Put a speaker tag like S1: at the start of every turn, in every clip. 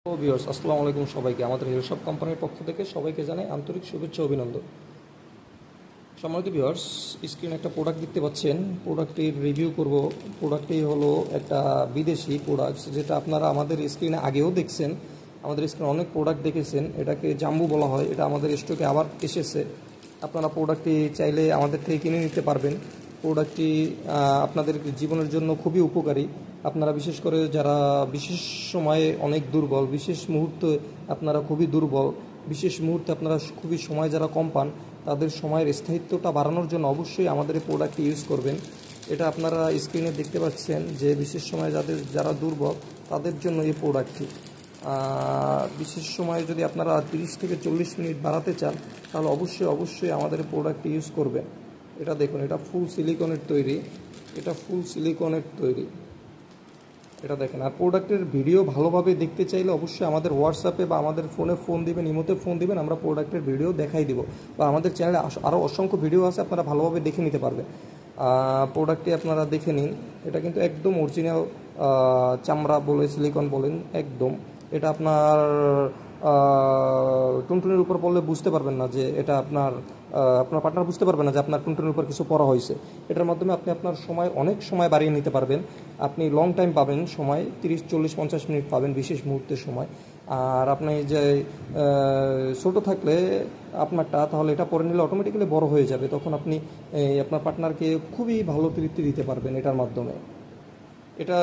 S1: ও viewers, আসসালামু আলাইকুম সবাইকে। আমাদের হিলশপ কোম্পানির পক্ষ থেকে সবাইকে জানাই আন্তরিক শুভেচ্ছা অভিনন্দন। সম্মানিত ভিউয়ার্স, স্ক্রিনে একটা প্রোডাক্ট দেখতে পাচ্ছেন। প্রোডাক্টটির রিভিউ করব। প্রোডাক্টটি হলো একটা বিদেশি প্রোডাক্ট, যেটা আপনারা আমাদের স্ক্রিনে আগেও দেখছেন। আমাদের স্ক্রিনে অনেক প্রোডাক্ট দেখেছেন। এটাকে জাম্বু বলা হয়। এটা আমাদের স্টকে আবার এসেছে। আপনারা প্রোডাক্টটি চাইলে আমাদের থেকে কিনে নিতে পারবেন। প্রোডাক্টটি আপনাদের জীবনের জন্য খুবই উপকারী। আপনারা বিশেষ করে যারা বিশেষ সময়ে অনেক দুর্বল, বিশেষ মুহূর্তে আপনারা খুবই দুর্বল, বিশেষ মুহূর্তে আপনারা খুবই সময় যারা কম পান, তাদের সময়ের স্থায়িত্বটা বাড়ানোর জন্য অবশ্যই আমাদের এই প্রোডাক্টটি ইউজ করবেন। এটা আপনারা স্ক্রিনে দেখতে পাচ্ছেন যে বিশেষ সময়ে যারা দুর্বল তাদের জন্য এই প্রোডাক্টটি। বিশেষ সময়ে যদি আপনারা 30 থেকে 40 মিনিট বাড়াতে চান, তাহলে অবশ্যই আমাদের প্রোডাক্টটি ইউজ করবেন। এটা দেখুন, এটা ফুল সিলিকনের তৈরি। এটা দেখেন। আর প্রোডাক্টের ভিডিও ভালোভাবে দেখতে চাইলে অবশ্যই আমাদের হোয়াটসঅ্যাপে বা আমাদের ফোনে ফোন দিবেন, ইমোতে ফোন দিবেন, আমরা প্রোডাক্টের ভিডিও দেখাই দিব। বা আমাদের চ্যানেলে আরও অসংখ্য ভিডিও আছে, আপনারা ভালোভাবে দেখে নিতে পারবেন। প্রোডাক্টটি আপনারা দেখে নিন। এটা কিন্তু একদম অরিজিনাল চামড়া বলে, সিলিকন বলেন, একদম। এটা আপনার টুনটুনির উপর পড়লে বুঝতে পারবেন না যে এটা আপনার পার্টনার বুঝতে পারবেন না যে আপনার টুনটুনির উপর কিছু পড়া হয়েছে। এটার মাধ্যমে আপনি আপনার অনেক সময় বাড়িয়ে নিতে পারবেন। আপনি লং টাইম পাবেন, সময় 30, 40, 50 মিনিট পাবেন বিশেষ মুহূর্তের সময়। আর আপনি যে ছোটো থাকলে আপনারটা, তাহলে এটা পরে নিলে অটোমেটিক্যালি বড় হয়ে যাবে। তখন আপনি আপনার পার্টনারকে খুবই ভালো তৃপ্তি দিতে পারবেন এটার মাধ্যমে। এটা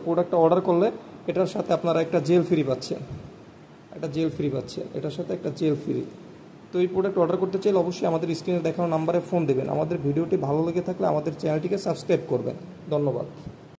S1: প্রোডাক্টটা অর্ডার করলে এটার সাথে আপনারা একটা জেল ফ্রি পাচ্ছেন। এটার সাথে একটা জেল ফ্রি। তো এই প্রোডাক্ট অর্ডার করতে চাইলে অবশ্যই আমাদের স্ক্রিনে দেখানো নাম্বারে ফোন দেবেন। আমাদের ভিডিওটি ভালো লেগে থাকলে আমাদের চ্যানেলটিকে সাবস্ক্রাইব করবেন। ধন্যবাদ।